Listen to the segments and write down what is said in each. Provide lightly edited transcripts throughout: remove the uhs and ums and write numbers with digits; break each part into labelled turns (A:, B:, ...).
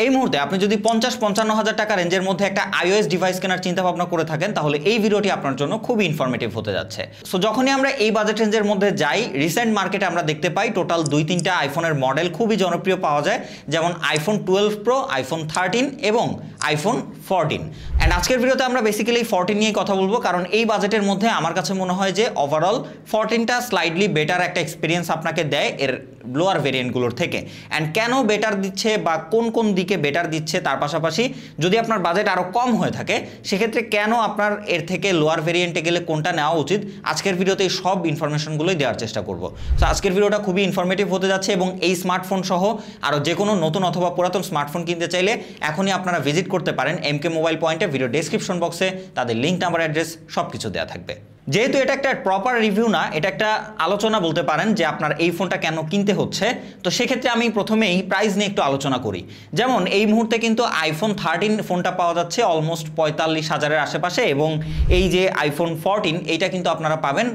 A: এই মুহূর্তে আপনি যদি 50-55 হাজার টাকা রেঞ্জের মধ্যে একটা iOS ডিভাইস কেনার চিন্তা ভাবনা করে থাকেন তাহলে এই ভিডিওটি আপনার জন্য খুবই ইনফরমেটিভ হতে যাচ্ছে। সো যখনই আমরা এই বাজেট রেঞ্জের মধ্যে যাই, রিসেন্ট মার্কেটে আমরা দেখতে পাই টোটাল 2-3টা আইফোনের মডেল খুবই জনপ্রিয় পাওয়া যায়, যেমন আইফোন 12 প্রো, আইফোন 13 এবং আইফোন 14। অ্যান্ড আজকের ভিডিওতে আমরা বেসিক্যালি 14 নিয়ে কথা বলবো, কারণ এই বাজেটের মধ্যে আমার কাছে মনে হয় যে ওভারঅল 14টা স্লাইডলি বেটার একটা এক্সপিরিয়েন্স আপনাকে দেয় এর লোয়ার ভেরিয়েন্টগুলোর থেকে। অ্যান্ড কেন বেটার দিচ্ছে বা কোন কোন দিকে বেটার দিচ্ছে, তার পাশাপাশি যদি আপনার বাজেট আরও কম হয়ে থাকে সেক্ষেত্রে কেন আপনার এর থেকে লোয়ার ভেরিয়েন্টে গেলে কোনটা নেওয়া উচিত, আজকের ভিডিওতে এই সব ইনফরমেশনগুলোই দেওয়ার চেষ্টা করব। সো আজকের ভিডিওটা খুবই ইনফরমেটিভ হতে যাচ্ছে এবং এই স্মার্টফোন সহ আরও যে কোনো নতুন অথবা পুরাতন স্মার্টফোন কিনতে চাইলে এখনই আপনারা ভিজিট করতে পারেন এমকে মোবাইল পয়েন্টে। ভিডিও ডেসক্রিপশন বক্সে তাদের লিঙ্ক, নাম্বার, অ্যাড্রেস সব কিছু দেওয়া থাকবে। যেহেতু এটা একটা প্রপার রিভিউ না, এটা একটা আলোচনা বলতে পারেন যে আপনার এই ফোনটা কেন কিনতে হচ্ছে, তো সেক্ষেত্রে আমি প্রথমেই প্রাইস নিয়ে একটু আলোচনা করি। যেমন এই মুহূর্তে কিন্তু আইফোন 13 ফোনটা পাওয়া যাচ্ছে অলমোস্ট 45,000-এর আশেপাশে, এবং এই যে আইফোন 14 এইটা কিন্তু আপনারা পাবেন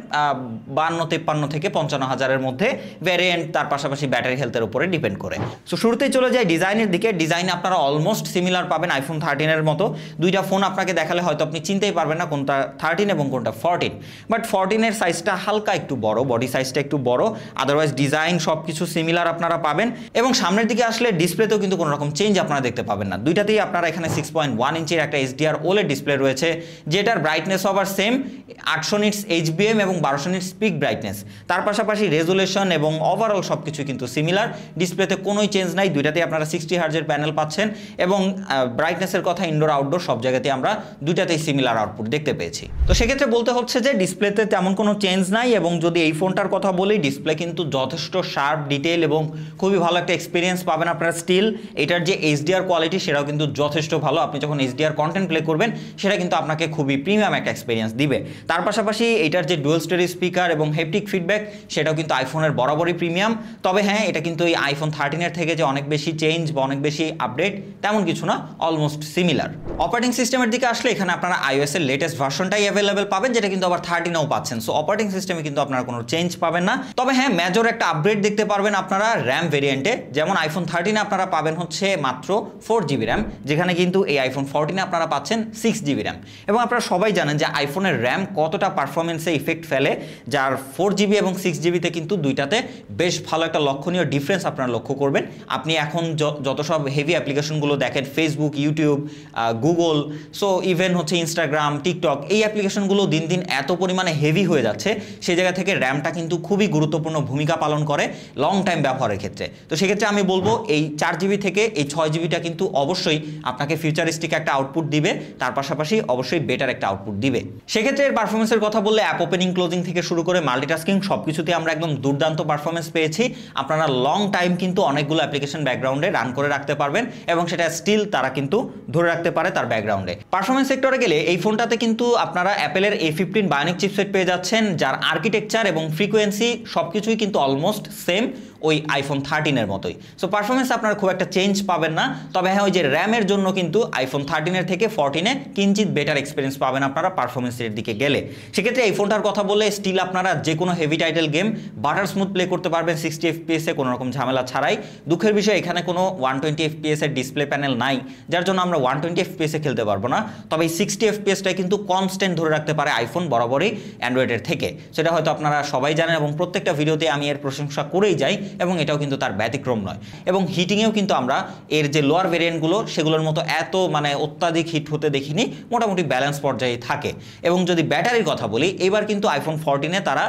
A: 52-53 থেকে 55,000-এর মধ্যে ভ্যারিয়েন্ট, তার পাশাপাশি ব্যাটারি হেলথের উপরে ডিপেন্ড করে। সো শুরুতেই চলে যায় ডিজাইনের দিকে। ডিজাইনে আপনারা অলমোস্ট সিমিলার পাবেন আইফোন 13-এর মতো। দুইটা ফোন আপনাকে দেখালে হয়তো আপনি চিনতেই পারবেন না কোনটা 13 এবং কোনটা 14। বাট 14-এর সাইজটা হালকা একটু বড়, বডি সাইজটা একটু বড়, আদারওয়াইজ ডিজাইন সব কিছু সিমিলার আপনারা পাবেন। এবং সামনের দিকে আসলে ডিসপ্লেতেও কিন্তু কোনো রকম চেঞ্জ আপনারা দেখতে পাবেন না। দুইটাতেই আপনারা এখানে 6.1 ইঞ্চির একটা HDR OLED ডিসপ্লে রয়েছে, যেটার ব্রাইটনেস আবার সেম 800 নিটস HBM এবং 1200 নিটস পিক ব্রাইটনেস। তার পাশাপাশি রেজুলেশন এবং ওভারঅল সব কিছু কিন্তু সিমিলার, ডিসপ্লেতে কোনোই চেঞ্জ নাই। দুইটাতেই আপনারা 60 হার্জের প্যানেল পাচ্ছেন এবং ব্রাইটনেসের কথা ইনডোর আউটডোর সব জায়গাতেই আমরা দুইটাতেই সিমিলার আউটপুট দেখতে পেয়েছি। তো সেক্ষেত্রে বলতে হচ্ছে যে ডিসপ্লেতে তেমন কোনো চেঞ্জ নাই। এবং যদি এই ফোনটার কথা বলি, ডিসপ্লে কিন্তু যথেষ্ট শার্প, ডিটেল এবং খুবই ভালো একটা এক্সপিরিয়েন্স পাবেন আপনারা। স্টিল এটার যে HDR কোয়ালিটি সেটাও কিন্তু যথেষ্ট ভালো। আপনি যখন HDR কন্টেন্ট প্লে করবেন সেটা কিন্তু আপনাকে খুবই প্রিমিয়াম একটা এক্সপিরিয়েন্স দিবে। তার পাশাপাশি এটার যে ডুয়াল স্টোরেজ স্পিকার এবং হেপটিক ফিডব্যাক সেটাও কিন্তু আইফোনের বরাবরই প্রিমিয়াম। তবে হ্যাঁ, এটা কিন্তু এই আইফোন 13-এর থেকে যে অনেক বেশি চেঞ্জ বা অনেক বেশি আপডেট তেমন কিছু না, অলমোস্ট সিমিলার। অপারেটিং সিস্টেমের দিকে আসলে এখানে আপনারা iOS এর লেটেস্ট ভার্সনটাই অ্যাভেলেবেল পাবেন, যেটা কিন্তু আবার 13-এও পাচ্ছেন। সো অপারেটিং সিস্টেমে কিন্তু আপনারা কোনো চেঞ্জ পাবেন না। তবে হ্যাঁ, মেজর একটা আপগ্রেড দেখতে পারবেন আপনারা র্যাম ভেরিয়েন্টে। যেমন আইফোন 13-এ আপনারা পাবেন হচ্ছে মাত্র 4GB র্যাম, যেখানে কিন্তু এই আইফোন 14-এ আপনারা পাচ্ছেন 6GB র্যাম। এবং আপনারা সবাই জানেন যে আইফোনের র্যাম কতটা পারফরমেন্সে ইফেক্ট ফেলে, যার 4GB এবং 6GB-তে কিন্তু দুইটাতে বেশ ভালো একটা লক্ষণীয় ডিফারেন্স আপনারা লক্ষ্য করবেন। আপনি এখন যত সব হেভি অ্যাপ্লিকেশনগুলো দেখেন, Facebook, YouTube, Google, so even হচ্ছে ইনস্টাগ্রাম, টিকটক, এই অ্যাপ্লিকেশনগুলো দিন দিন এত পরিমাণে হেভি হয়ে যাচ্ছে, সেই জায়গা থেকে র্যামটা কিন্তু খুবই গুরুত্বপূর্ণ ভূমিকা পালন করে লং টাইম ব্যবহারের ক্ষেত্রে। তো সেক্ষেত্রে আমি বলবো এই 4GB থেকে এই 6GBটা কিন্তু অবশ্যই আপনাকে ফিউচারিস্টিক একটা আউটপুট দিবে, তার পাশাপাশি অবশ্যই বেটার একটা আউটপুট দিবে। সেক্ষেত্রে এর পারফরমেন্সের কথা বললে অ্যাপ ওপেনিং, ক্লোজিং থেকে শুরু করে মাল্টিটাস্কিং সব কিছুতে আমরা একদম দুর্দান্ত পারফরমেন্স পেয়েছি। আপনারা লং টাইম কিন্তু অনেকগুলো অ্যাপ্লিকেশন ব্যাকগ্রাউন্ডে রান করে রাখতে পারবেন এবং সেটা স্টিল তারা কিন্তু ধরে রাখতে পারে তার ব্যাকগ্রাউন্ডে। পারফরমেন্স সেক্টরে গেলে এই ফোনটাতে কিন্তু আপনারা অ্যাপেলের A15 বায়োনিক চিপসেট পেয়ে যাচ্ছেন, যার আর্কিটেকচার এবং ফ্রিকোয়েন্সি সবকিছুই কিন্তু অলমোস্ট সেম ওই আইফোন 13-এর মতোই। সো পারফরমেন্স আপনারা খুব একটা চেঞ্জ পাবেন না। তবে হ্যাঁ, ওই যে র্যামের জন্য কিন্তু আইফোন 13-এর থেকে 14-এ কিঞ্চিত বেটার এক্সপিরিয়েন্স পাবেন আপনারা পারফরমেন্সের দিকে গেলে। সেক্ষেত্রে এই ফোনটার কথা বলে স্টিল আপনারা যে কোনো heavy title game butter smooth play করতে পারবেন 60 FPS-এ কোনো রকম ঝামেলা ছাড়াই। দুঃখের বিষয় এখানে কোনো 120 FPS-এর ডিসপ্লে প্যানেল নাই, যার জন্য আমরা 120 FPS-এ খেলতে পারবো না। তবে এই 60 FPS-টাই কিন্তু কনস্ট্যান্ট ধরে রাখতে পারে আইফোন বরাবরই অ্যান্ড্রয়েডের থেকে। সেটা হয়তো আপনারা সবাই জানেন এবং প্রত্যেকটা ভিডিওতে আমি এর প্রশংসা করেই যাই, এবং এটাও কিন্তু তার ব্যতিক্রম নয়। এবং হিটিংয়েও কিন্তু আমরা এর যে লোয়ার ভেরিয়েন্টগুলো সেগুলোর মতো এত অত্যাধিক হিট হতে দেখিনি, মোটামুটি ব্যালেন্স পর্যায়ে থাকে। এবং যদি ব্যাটারির কথা বলি, এবার কিন্তু আইফোন 14-এ তারা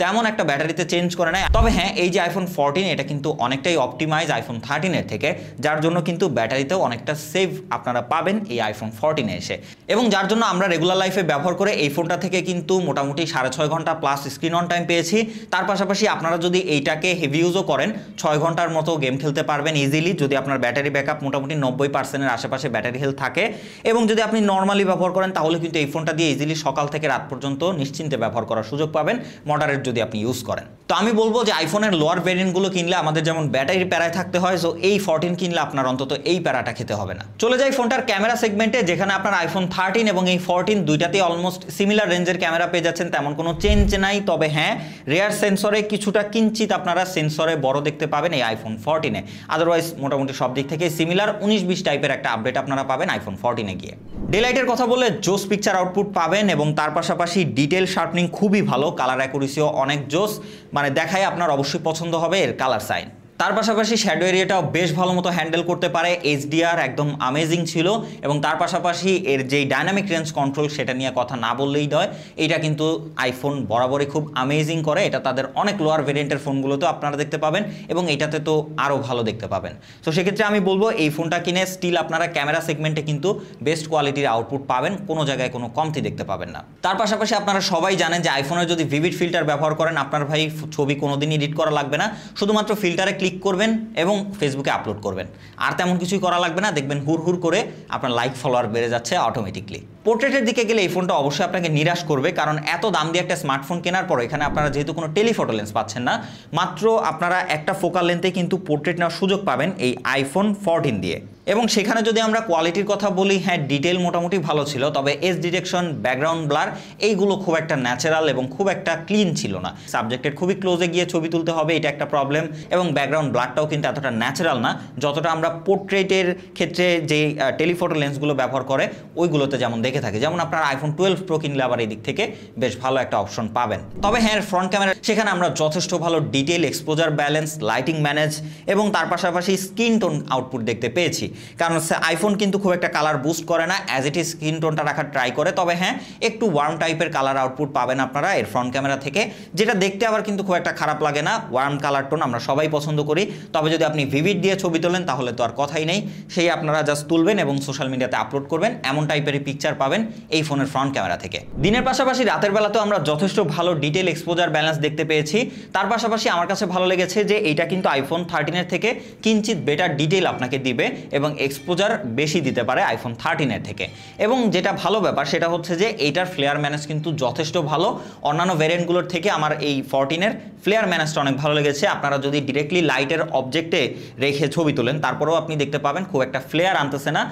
A: তেমন একটা ব্যাটারিতে চেঞ্জ করে নেয়। তবে হ্যাঁ, এই যে আইফোন 14 এটা কিন্তু অনেকটাই অপটিমাইজ আইফোন 13-এর থেকে, যার জন্য কিন্তু ব্যাটারিতেও অনেকটা সেভ আপনারা পাবেন এই আইফোন 14-এ এসে। এবং যার জন্য আমরা রেগুলার লাইফে ব্যবহার করে এই ফোনটা থেকে কিন্তু মোটামুটি 6.5 ঘন্টা প্লাস স্ক্রিন অন টাইম পেয়েছি। তার পাশাপাশি আপনারা যদি এইটাকে হেভি ইউজও করেন 6 ঘন্টার মতো গেম খেলতে পারবেন ইজিলি, যদি আপনার ব্যাটারি ব্যাকআপ মোটামুটি 90%-এর আশেপাশে ব্যাটারি হেলথ থাকে। এবং যদি আপনি নর্মালি ব্যবহার করেন তাহলে কিন্তু এই ফোনটা দিয়ে ইজিলি সকাল থেকে রাত পর্যন্ত নিশ্চিন্তে ব্যবহার করার সুযোগ পাবেন, মডারেট যদি আপনি ইউজ করেন। তো আমি বলবো যে আইফোনের লোয়ার ভেরিয়েন্টগুলো কিনলে আমাদের যেমন ব্যাটারির প্যারায় থাকতে হয়, সো এই 14 কিনলে আপনার অন্তত এই প্যারাটা খেতে হবে না। চলে যাই ফোনটার ক্যামেরা সেগমেন্টে, যেখানে আপনার আইফোন 13 এবং এই 14 দুইটাতেই অলমোস্ট সিমিলার রেঞ্জের ক্যামেরা পেয়ে যাচ্ছেন, তেমন কোনো চেঞ্জ নাই। তবে হ্যাঁ, রেয়ার সেন্সরে কিছুটা কিঞ্চিত আপনারা সেন্সরে বড় দেখতে পাবেন এই আইফোন 14-এ, আদারওয়াইজ মোটামুটি সব দিক থেকে সিমিলার 19-20 টাইপের একটা আপডেট আপনারা পাবেন আইফোন 14-এ গিয়ে। ডেলাইটের কথা বললে জোস পিকচার আউটপুট পাবেন এবং তার পাশাপাশি ডিটেল শার্পনিং খুবই ভালো, কালার অ্যাকুরেসিও অনেক জোস, মানে দেখায় আপনার অবশ্যই পছন্দ হবে এর কালার সাইন। তার পাশাপাশি শ্যাডো এরিয়াটাও বেশ ভালো মতো হ্যান্ডেল করতে পারে, এইচডিআর একদম আমেজিং ছিল এবং তার পাশাপাশি এর যেই ডাইনামিক রেঞ্জ কন্ট্রোল সেটা নিয়ে কথা না বললেই নয়, এইটা কিন্তু আইফোন বরাবরই খুব আমেজিং করে। এটা তাদের অনেক লোয়ার ভেরিয়েন্টের ফোনগুলোতেও আপনারা দেখতে পাবেন এবং এটাতে তো আরও ভালো দেখতে পাবেন। তো সেক্ষেত্রে আমি বলবো এই ফোনটা কিনে স্টিল আপনারা ক্যামেরা সেগমেন্টে কিন্তু বেস্ট কোয়ালিটির আউটপুট পাবেন, কোনো জায়গায় কোনো কমতি দেখতে পাবেন না। তার পাশাপাশি আপনারা সবাই জানেন যে আইফোনের যদি ভিভিড ফিল্টার ব্যবহার করেন, আপনার ভাই ছবি কোনোদিনই এডিট করা লাগবে না, শুধুমাত্র ফিল্টারে ক্লিক করবেন এবং ফেসবুকে আপলোড করবেন, আর তেমন কিছুই করা লাগবে না। দেখবেন হুর হুর করে আপনার লাইক ফলোয়ার বেড়ে যাচ্ছে অটোমেটিকলি। পোর্ট্রেটের দিকে গেলে এই ফোনটা অবশ্যই আপনাকে নিরাশ করবে, কারণ এত দাম দিয়ে একটা স্মার্টফোন কেনার পর এখানে আপনারা যেহেতু কোনো টেলিফটো লেন্স পাচ্ছেন না, মাত্র আপনারা একটা ফোকাল লেন্থে কিন্তু পোর্ট্রেট নেওয়ার সুযোগ পাবেন এই আইফোন 14 দিয়ে। এবং সেখানে যদি আমরা কোয়ালিটির কথা বলি, হ্যাঁ ডিটেল মোটামুটি ভালো ছিল, তবে এজ ডিটেকশন, ব্যাকগ্রাউন্ড ব্লার এইগুলো খুব একটা ন্যাচারাল এবং খুব একটা ক্লিন ছিল না। সাবজেক্টের খুবই ক্লোজে গিয়ে ছবি তুলতে হবে, এটা একটা প্রবলেম, এবং ব্যাকগ্রাউন্ড ব্লারটাও কিন্তু এতটা ন্যাচারাল না যতটা আমরা পোর্ট্রেটের ক্ষেত্রে যে টেলিফটো লেন্সগুলো ব্যবহার করে ওইগুলোতে যেমন দেখে থাকি। যেমন আপনার আইফোন 12 প্রো কিনলে আবার এই দিক থেকে বেশ ভালো একটা অপশন পাবেন। তবে হ্যাঁ, ফ্রন্ট ক্যামেরা সেখানে আমরা যথেষ্ট ভালো detail, exposure balance, lighting manage এবং তার পাশাপাশি স্কিন টোন আউটপুট দেখতে পেয়েছি, কারণ আইফোন কিন্তু খুব একটা কালার বুস্ট করে না, অ্যাজ ইট ইজ স্কিন টোনটা রাখার ট্রাই করে। তবে হ্যাঁ, একটু ওয়ার্ম টাইপের কালার আউটপুট পাবেন আপনারা এর ফ্রন্ট ক্যামেরা থেকে, যেটা দেখতে আবার কিন্তু খুব একটা খারাপ লাগে না। ওয়ার্ম কালার টোন আমরা সবাই পছন্দ করি, তবে যদি আপনি ভিভিড দিয়ে ছবি তোলেন তাহলে তো আর কথাই নেই, সেই আপনারা জাস্ট তুলবেন এবং সোশ্যাল মিডিয়াতে আপলোড করবেন, এমন টাইপেরই পিকচার পাবেন এই ফোনের ফ্রন্ট ক্যামেরা থেকে। দিনের পাশাপাশি রাতের বেলাতেও আমরা যথেষ্ট ভালো ডিটেল, এক্সপোজার ব্যালেন্স দেখতে পেয়েছি। তার পাশাপাশি আমার কাছে ভালো লেগেছে যে এইটা কিন্তু আইফোন 13-এর থেকে কিঞ্চিত বেটার ডিটেল আপনাকে দিবে এবং এক্সপোজার বেশি দিতে পারে আইফোন 13-এর থেকে। এবং যেটা ভালো ব্যাপার সেটা হচ্ছে যে এইটার ফ্লেয়ার ম্যানেজ কিন্তু যথেষ্ট ভালো, অন্যান্য ভ্যারিয়েন্টগুলোর থেকে আমার এই 14-এর ফ্লেয়ার ম্যানেজটা অনেক ভালো লেগেছে। আপনারা যদি ডিরেক্টলি লাইটের অবজেক্টে রেখে ছবি তোলেন তারপরেও আপনি দেখতে পাবেন খুব একটা ফ্লেয়ার আনতেছে না,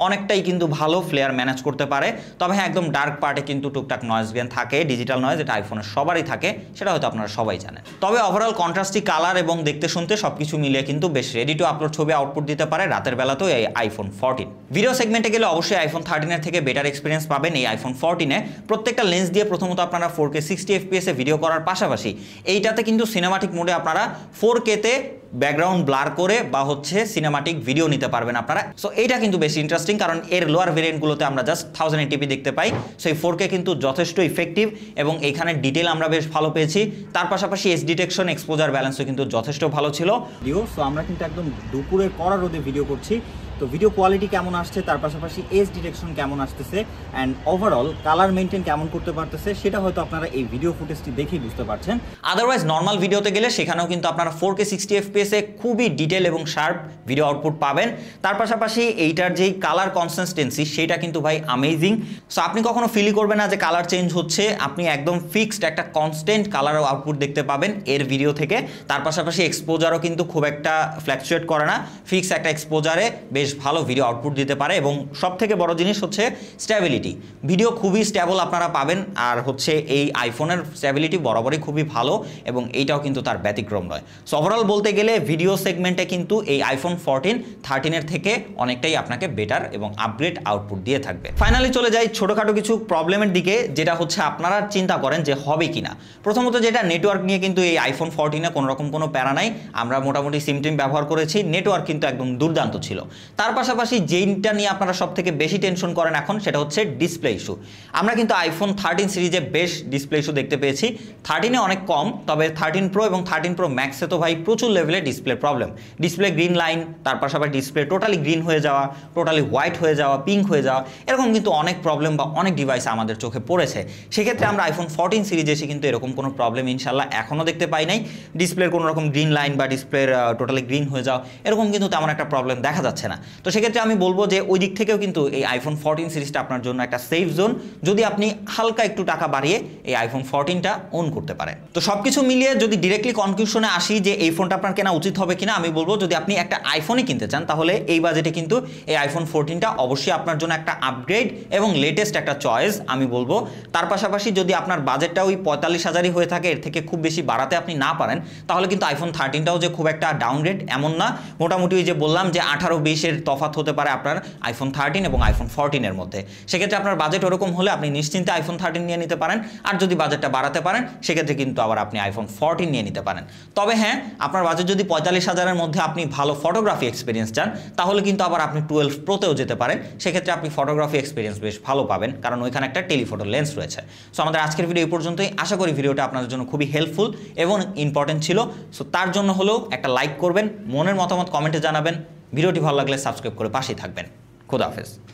A: অনেকটাই কিন্তু ভালো ফ্লেয়ার ম্যানেজ করতে পারে। তবে হ্যাঁ, একদম ডার্ক পার্টে কিন্তু টুকটাক নয়েজ গেন থাকে, ডিজিটাল নয়েজ, এটা আইফোনের সবারই থাকে, সেটা হয়তো আপনারা সবাই জানেন। তবে ওভারঅল কন্ট্রাস্টি কালার এবং দেখতে শুনতে সবকিছু মিলিয়ে কিন্তু বেশ রেডি টু আপলোড ছবি আউটপুট দিতে পারে রাতের বেলাতেও এই আইফোন 14। ভিডিও সেগমেন্টে গেলে অবশ্যই আইফোন 13-এর থেকে বেটার এক্সপিরিয়েন্স পাবেন এই আইফোন 14-এ। প্রত্যেকটা লেন্স দিয়ে প্রথমত আপনারা 4K 60 FPS এ ভিডিও করার পাশাপাশি এইটাতে কিন্তু সিনেমাটিক মোডে আপনারা 4K-তে ব্যাকগ্রাউন্ড ব্লার করে বা হচ্ছে সিনেমাটিক ভিডিও নিতে পারবেন আপনারা। সো এইটা কিন্তু বেশি ইন্টারেস্টিং, কারণ এর লোয়ার ভেরিয়েন্টগুলোতে আমরা জাস্ট 1080p দেখতে পাই, সো এই 4K কিন্তু যথেষ্ট ইফেক্টিভ এবং এখানে ডিটেল আমরা বেশ ভালো পেয়েছি। তার পাশাপাশি এজ ডিটেকশন, এক্সপোজার ব্যালেন্সও কিন্তু যথেষ্ট ভালো ছিল। সো আমরা কিন্তু একদম দুপুরে কড়া রোদে ভিডিও করছি, তো ভিডিও কোয়ালিটি কেমন আসছে, তার পাশাপাশি এজ ডিটেকশন কেমন আসতেছে অ্যান্ড ওভারঅল কালার মেনটেন কেমন করতে পারতেছে সেটা হয়তো আপনারা এই ভিডিও ফুটেজটি দেখেই বুঝতে পারছেন। আদারওয়াইজ নর্মাল ভিডিওতে গেলে সেখানেও কিন্তু আপনারা 4K 60 FPS-এ খুবই ডিটেল এবং শার্প ভিডিও আউটপুট পাবেন। তার পাশাপাশি এইটার যেই কালার কনসিস্টেন্সি সেটা কিন্তু ভাই অ্যামেজিং। সো আপনি কখনো ফিলই করবেন না যে কালার চেঞ্জ হচ্ছে, আপনি একদম ফিক্সড একটা কনস্ট্যান্ট কালার আউটপুট দেখতে পাবেন এর ভিডিও থেকে। তার পাশাপাশি এক্সপোজারও কিন্তু খুব একটা ফ্ল্যাকচুয়েট করে না, ফিক্স একটা এক্সপোজারে বেশ ভালো ভিডিও আউটপুট দিতে পারে। এবং সব থেকে বড় জিনিস হচ্ছে স্ট্যাবিলিটি, ভিডিও খুবই স্ট্যাবল আপনারা পাবেন। আর হচ্ছে এই আইফোনের স্ট্যাবিলিটি বরাবরই খুবই ভালো এবং এইটাও কিন্তু তার ব্যতিক্রম নয়। সো ওভারঅল বলতে গেলে ভিডিও সেগমেন্টে কিন্তু এই আইফোন 14 13-এর থেকে অনেকটাই আপনাকে বেটার এবং আপগ্রেড আউটপুট দিয়ে থাকবে। ফাইনালি চলে যাই ছোটোখাটো কিছু প্রবলেমের দিকে, যেটা হচ্ছে আপনারা চিন্তা করেন যে হবে কিনা। প্রথমত যেটা, নেটওয়ার্ক নিয়ে কিন্তু এই আইফোন 14-এ কোনোরকম কোনো প্যারা নাই, আমরা মোটামুটি সিম টিম ব্যবহার করেছি, নেটওয়ার্ক কিন্তু একদম দুর্দান্ত ছিল। তার পাশাপাশি যেইটা নিয়ে আপনারা সব থেকে বেশি টেনশন করেন এখন সেটা হচ্ছে ডিসপ্লে ইস্যু। আমরা কিন্তু আইফোন 13 সিরিজে বেশ ডিসপ্লে ইস্যু দেখতে পেয়েছি, 13-এ অনেক কম, তবে 13 প্রো এবং 13 প্রো ম্যাক্সে তো ভাই প্রচুর লেভেলে display problem, display green line, তার পাশাপাশি ডিসপ্লে টোটালি গ্রিন হয়ে যাওয়া, টোটালি হোয়াইট হয়ে যাওয়া, পিঙ্ক হয়ে যাওয়া, এরকম কিন্তু অনেক প্রবলেম বা অনেক ডিভাইস আমাদের চোখে পড়েছে। সেক্ষেত্রে আমরা আইফোন 14 সিরিজে এসে কিন্তু এরকম কোনো প্রবলেম ইনশাল্লাহ এখনও দেখতে পাই নাই। ডিসপ্লের কোনো রকম গ্রিন লাইন বা ডিসপ্লের টোটালি গ্রিন হয়ে যাওয়া এরকম কিন্তু তেমন একটা প্রবলেম দেখা যাচ্ছে না। তো সেক্ষেত্রে আমি বলবো যে ওই দিক থেকেও কিন্তু এই আইফোন 14 সিরিজটা আপনার জন্য একটা সেফ জোন, যদি আপনি হালকা একটু টাকা বাড়িয়ে এই আইফোন 14টা ওন করতে পারেন। তো সবকিছু মিলিয়ে যদি ডিরেক্টলি কনক্লুশনে আসি যে এই ফোনটা আপনার কেনা উচিত হবে কিনা, আমি বলবো যদি আপনি একটা আইফোনই কিনতে চান তাহলে এই বাজেটে কিন্তু এই আইফোন 14টা অবশ্যই আপনার জন্য একটা আপগ্রেড এবং লেটেস্ট একটা চয়েস আমি বলবো। তার পাশাপাশি যদি আপনার বাজেটটা ওই 45,000ই হয়ে থাকে, এর থেকে খুব বেশি বাড়াতে আপনি না পারেন, তাহলে কিন্তু আইফোন 13টাও যে খুব একটা ডাউনগ্রেড এমন না। মোটামুটি ওই যে বললাম যে 18-20-এর তফাৎ হতে পারে আপনার আইফোন 13 এবং আইফোন 14 এর মধ্যে। সেক্ষেত্রে আপনার বাজেট ওরকম হলে আপনি নিশ্চিন্তে আইফোন 13 নিয়ে নিতে পারেন, আর যদি বাজেটটা বাড়াতে পারেন সেক্ষেত্রে কিন্তু আবার আপনি আইফোন 14 নিয়ে নিতে পারেন। তবে হ্যাঁ, আপনার বাজেট যদি 45,000-এর মধ্যে আপনি ভালো ফটোগ্রাফি এক্সপিরিয়েন্স চান তাহলে কিন্তু আবার আপনি 12 প্রোতেও যেতে পারেন। সেক্ষেত্রে আপনি ফটোগ্রাফি এক্সপিরিয়েন্স বেশ ভালো পাবেন, কারণ ওইখানে একটা টেলিফোটো লেন্স রয়েছে। সো আমাদের আজকের ভিডিও এই পর্যন্তই। আশা করি ভিডিওটা আপনাদের জন্য খুবই হেল্পফুল এবং ইম্পর্টেন্ট ছিল। সো তার জন্য হলেও একটা লাইক করবেন, মনের মতামত কমেন্টে জানাবেন, ভিডিওটি ভালো লাগলে সাবস্ক্রাইব করে পাশেই থাকবেন। খোদা হাফেজ।